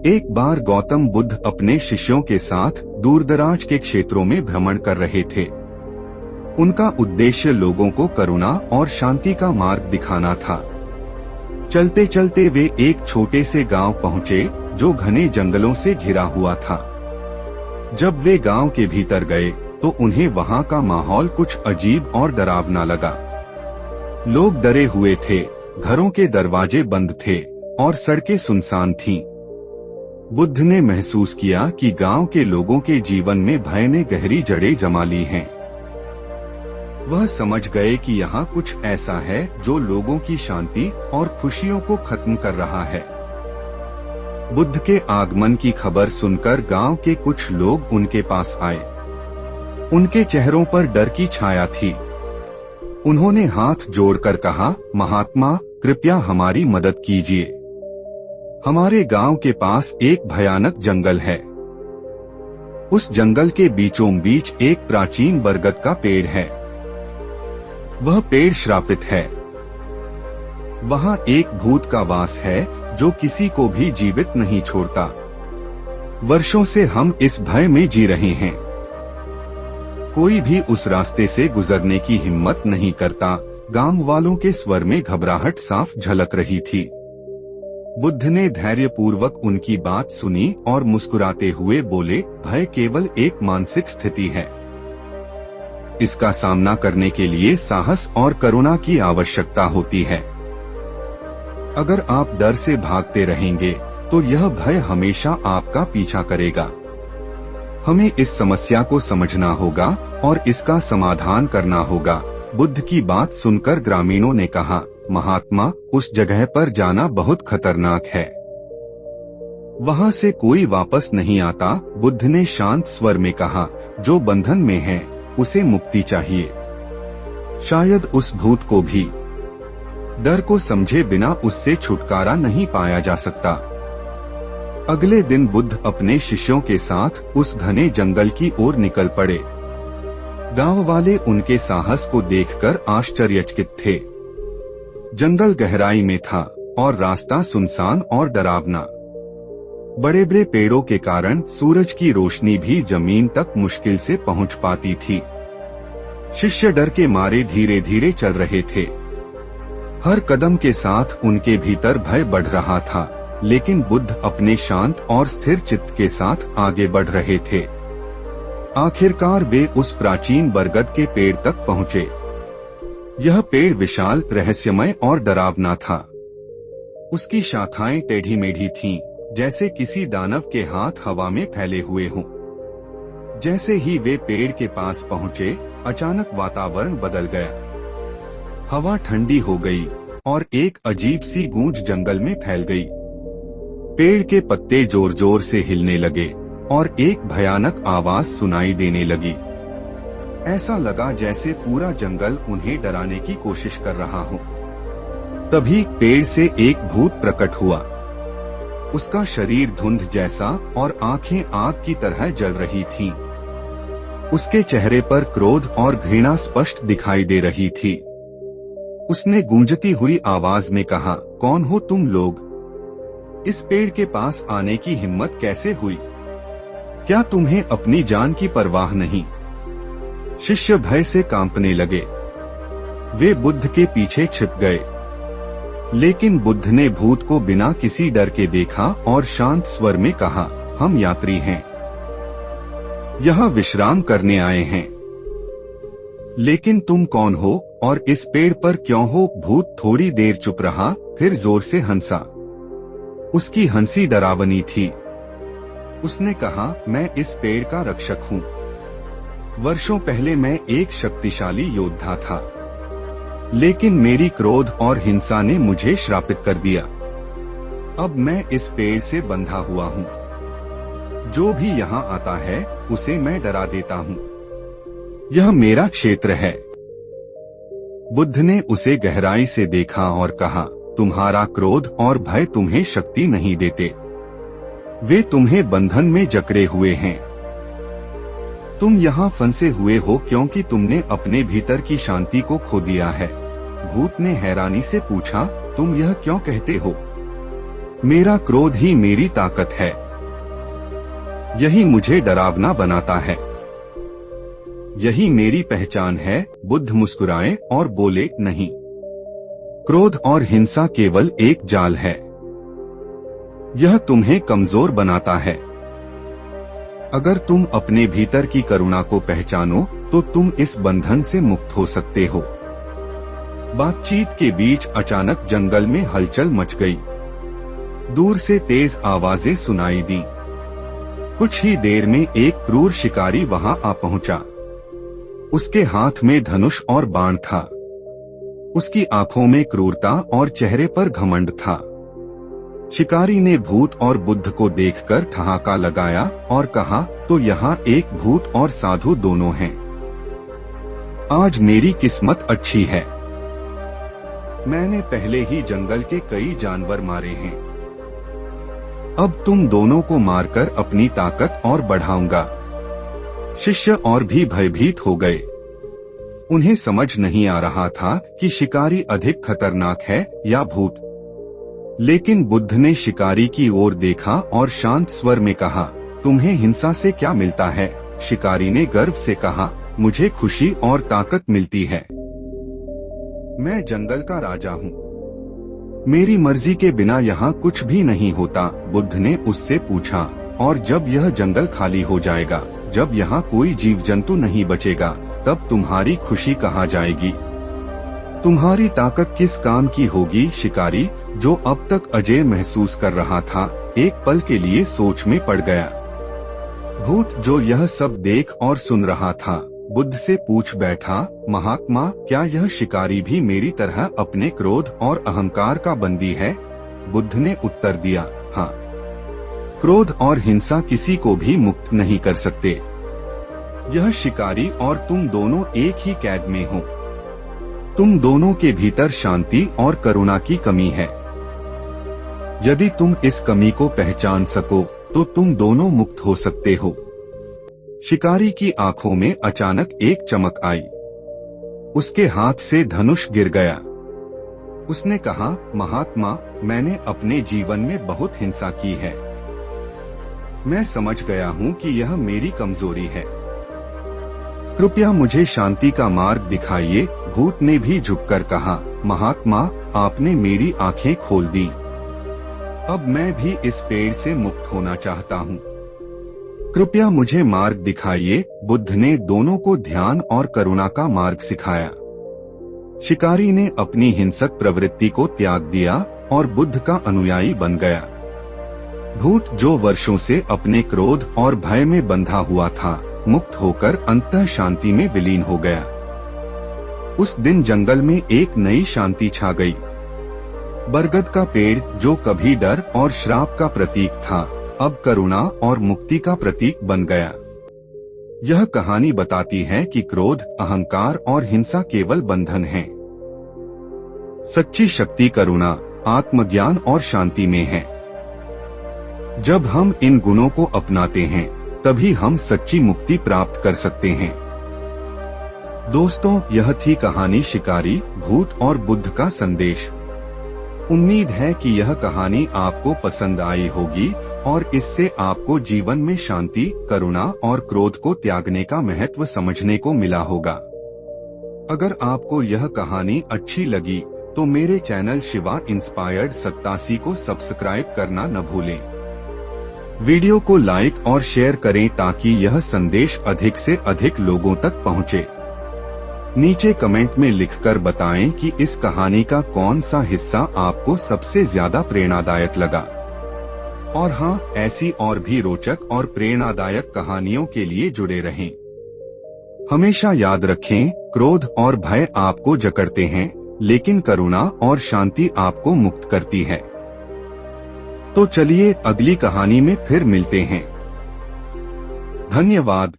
एक बार गौतम बुद्ध अपने शिष्यों के साथ दूरदराज के क्षेत्रों में भ्रमण कर रहे थे। उनका उद्देश्य लोगों को करुणा और शांति का मार्ग दिखाना था। चलते चलते वे एक छोटे से गांव पहुंचे जो घने जंगलों से घिरा हुआ था। जब वे गांव के भीतर गए तो उन्हें वहां का माहौल कुछ अजीब और डरावना लगा। लोग डरे हुए थे, घरों के दरवाजे बंद थे और सड़कें सुनसान थीं। बुद्ध ने महसूस किया कि गांव के लोगों के जीवन में भय ने गहरी जड़ें जमा ली हैं। वह समझ गए कि यहाँ कुछ ऐसा है जो लोगों की शांति और खुशियों को खत्म कर रहा है। बुद्ध के आगमन की खबर सुनकर गांव के कुछ लोग उनके पास आए। उनके चेहरों पर डर की छाया थी। उन्होंने हाथ जोड़कर कहा, महात्मा, कृपया हमारी मदद कीजिए। हमारे गांव के पास एक भयानक जंगल है। उस जंगल के बीचों बीच एक प्राचीन बरगद का पेड़ है। वह पेड़ श्रापित है। वहां एक भूत का वास है जो किसी को भी जीवित नहीं छोड़ता। वर्षों से हम इस भय में जी रहे हैं। कोई भी उस रास्ते से गुजरने की हिम्मत नहीं करता। गांव वालों के स्वर में घबराहट साफ झलक रही थी। बुद्ध ने धैर्यपूर्वक उनकी बात सुनी और मुस्कुराते हुए बोले, भय केवल एक मानसिक स्थिति है। इसका सामना करने के लिए साहस और करुणा की आवश्यकता होती है। अगर आप डर से भागते रहेंगे तो यह भय हमेशा आपका पीछा करेगा। हमें इस समस्या को समझना होगा और इसका समाधान करना होगा। बुद्ध की बात सुनकर ग्रामीणों ने कहा, महात्मा, उस जगह पर जाना बहुत खतरनाक है। वहां से कोई वापस नहीं आता। बुद्ध ने शांत स्वर में कहा, जो बंधन में है उसे मुक्ति चाहिए। शायद उस भूत को भी। डर को समझे बिना उससे छुटकारा नहीं पाया जा सकता। अगले दिन बुद्ध अपने शिष्यों के साथ उस घने जंगल की ओर निकल पड़े। गांव वाले उनके साहस को देखकर आश्चर्यचकित थे। जंगल गहराई में था और रास्ता सुनसान और डरावना। बड़े बड़े पेड़ों के कारण सूरज की रोशनी भी जमीन तक मुश्किल से पहुंच पाती थी। शिष्य डर के मारे धीरे धीरे चल रहे थे। हर कदम के साथ उनके भीतर भय बढ़ रहा था, लेकिन बुद्ध अपने शांत और स्थिर चित्त के साथ आगे बढ़ रहे थे। आखिरकार वे उस प्राचीन बरगद के पेड़ तक पहुंचे। यह पेड़ विशाल, रहस्यमय और डरावना था। उसकी शाखाएं टेढ़ी मेढ़ी थीं, जैसे किसी दानव के हाथ हवा में फैले हुए हों। जैसे ही वे पेड़ के पास पहुंचे, अचानक वातावरण बदल गया। हवा ठंडी हो गई और एक अजीब सी गूंज जंगल में फैल गई। पेड़ के पत्ते जोर जोर से हिलने लगे और एक भयानक आवाज सुनाई देने लगी। ऐसा लगा जैसे पूरा जंगल उन्हें डराने की कोशिश कर रहा हो। तभी पेड़ से एक भूत प्रकट हुआ। उसका शरीर धुंध जैसा और आंखें आग की तरह जल रही थीं। उसके चेहरे पर क्रोध और घृणा स्पष्ट दिखाई दे रही थी। उसने गूंजती हुई आवाज में कहा, कौन हो तुम लोग? इस पेड़ के पास आने की हिम्मत कैसे हुई? क्या तुम्हें अपनी जान की परवाह नहीं? शिष्य भय से कांपने लगे। वे बुद्ध के पीछे छिप गए। लेकिन बुद्ध ने भूत को बिना किसी डर के देखा और शांत स्वर में कहा, हम यात्री हैं, यहाँ विश्राम करने आए हैं। लेकिन तुम कौन हो और इस पेड़ पर क्यों हो? भूत थोड़ी देर चुप रहा, फिर जोर से हंसा। उसकी हंसी डरावनी थी। उसने कहा, मैं इस पेड़ का रक्षक हूँ। वर्षों पहले मैं एक शक्तिशाली योद्धा था, लेकिन मेरी क्रोध और हिंसा ने मुझे श्रापित कर दिया। अब मैं इस पेड़ से बंधा हुआ हूँ। जो भी यहाँ आता है उसे मैं डरा देता हूँ। यह मेरा क्षेत्र है। बुद्ध ने उसे गहराई से देखा और कहा, तुम्हारा क्रोध और भय तुम्हें शक्ति नहीं देते। वे तुम्हें बंधन में जकड़े हुए हैं। तुम यहाँ फंसे हुए हो क्योंकि तुमने अपने भीतर की शांति को खो दिया है। भूत ने हैरानी से पूछा, तुम यह क्यों कहते हो? मेरा क्रोध ही मेरी ताकत है, यही मुझे डरावना बनाता है, यही मेरी पहचान है। बुद्ध मुस्कुराए और बोले, नहीं, क्रोध और हिंसा केवल एक जाल है, यह तुम्हें कमजोर बनाता है। अगर तुम अपने भीतर की करुणा को पहचानो तो तुम इस बंधन से मुक्त हो सकते हो। बातचीत के बीच अचानक जंगल में हलचल मच गई। दूर से तेज आवाजें सुनाई दी। कुछ ही देर में एक क्रूर शिकारी वहां आ पहुंचा। उसके हाथ में धनुष और बाण था। उसकी आंखों में क्रूरता और चेहरे पर घमंड था। शिकारी ने भूत और बुद्ध को देखकर ठहाका लगाया और कहा, तो यहाँ एक भूत और साधु दोनों हैं। आज मेरी किस्मत अच्छी है, मैंने पहले ही जंगल के कई जानवर मारे हैं। अब तुम दोनों को मारकर अपनी ताकत और बढ़ाऊंगा। शिष्य और भी भयभीत हो गए। उन्हें समझ नहीं आ रहा था कि शिकारी अधिक खतरनाक है या भूत। लेकिन बुद्ध ने शिकारी की ओर देखा और शांत स्वर में कहा, तुम्हें हिंसा से क्या मिलता है? शिकारी ने गर्व से कहा, मुझे खुशी और ताकत मिलती है। मैं जंगल का राजा हूँ, मेरी मर्जी के बिना यहाँ कुछ भी नहीं होता। बुद्ध ने उससे पूछा, और जब यह जंगल खाली हो जाएगा, जब यहाँ कोई जीव जंतु नहीं बचेगा, तब तुम्हारी खुशी कहाँ जाएगी? तुम्हारी ताकत किस काम की होगी? शिकारी, जो अब तक अजय महसूस कर रहा था, एक पल के लिए सोच में पड़ गया। भूत, जो यह सब देख और सुन रहा था, बुद्ध से पूछ बैठा, महात्मा, क्या यह शिकारी भी मेरी तरह अपने क्रोध और अहंकार का बंदी है? बुद्ध ने उत्तर दिया, हाँ। क्रोध और हिंसा किसी को भी मुक्त नहीं कर सकते। यह शिकारी और तुम दोनों एक ही कैद में हो। तुम दोनों के भीतर शांति और करुणा की कमी है। यदि तुम इस कमी को पहचान सको तो तुम दोनों मुक्त हो सकते हो। शिकारी की आंखों में अचानक एक चमक आई। उसके हाथ से धनुष गिर गया। उसने कहा, महात्मा, मैंने अपने जीवन में बहुत हिंसा की है। मैं समझ गया हूँ कि यह मेरी कमजोरी है। कृपया मुझे शांति का मार्ग दिखाइए। भूत ने भी झुककर कहा, महात्मा, आपने मेरी आंखें खोल दी। अब मैं भी इस पेड़ से मुक्त होना चाहता हूँ। कृपया मुझे मार्ग दिखाइए। बुद्ध ने दोनों को ध्यान और करुणा का मार्ग सिखाया। शिकारी ने अपनी हिंसक प्रवृत्ति को त्याग दिया और बुद्ध का अनुयायी बन गया। भूत, जो वर्षों से अपने क्रोध और भय में बंधा हुआ था, मुक्त होकर अंतः शांति में विलीन हो गया। उस दिन जंगल में एक नई शांति छा गई। बरगद का पेड़, जो कभी डर और श्राप का प्रतीक था, अब करुणा और मुक्ति का प्रतीक बन गया। यह कहानी बताती है कि क्रोध, अहंकार और हिंसा केवल बंधन हैं। सच्ची शक्ति करुणा, आत्मज्ञान और शांति में है। जब हम इन गुणों को अपनाते हैं, तभी हम सच्ची मुक्ति प्राप्त कर सकते हैं। दोस्तों, यह थी कहानी शिकारी, भूत और बुद्ध का संदेश। उम्मीद है कि यह कहानी आपको पसंद आई होगी और इससे आपको जीवन में शांति, करुणा और क्रोध को त्यागने का महत्व समझने को मिला होगा। अगर आपको यह कहानी अच्छी लगी तो मेरे चैनल शिवा इंस्पायर्ड 87 को सब्सक्राइब करना न भूलें। वीडियो को लाइक और शेयर करें ताकि यह संदेश अधिक से अधिक लोगों तक पहुंचे। नीचे कमेंट में लिखकर बताएं कि इस कहानी का कौन सा हिस्सा आपको सबसे ज्यादा प्रेरणादायक लगा। और हाँ, ऐसी और भी रोचक और प्रेरणादायक कहानियों के लिए जुड़े रहें। हमेशा याद रखें, क्रोध और भय आपको जकड़ते हैं, लेकिन करुणा और शांति आपको मुक्त करती है। तो चलिए अगली कहानी में फिर मिलते हैं। धन्यवाद।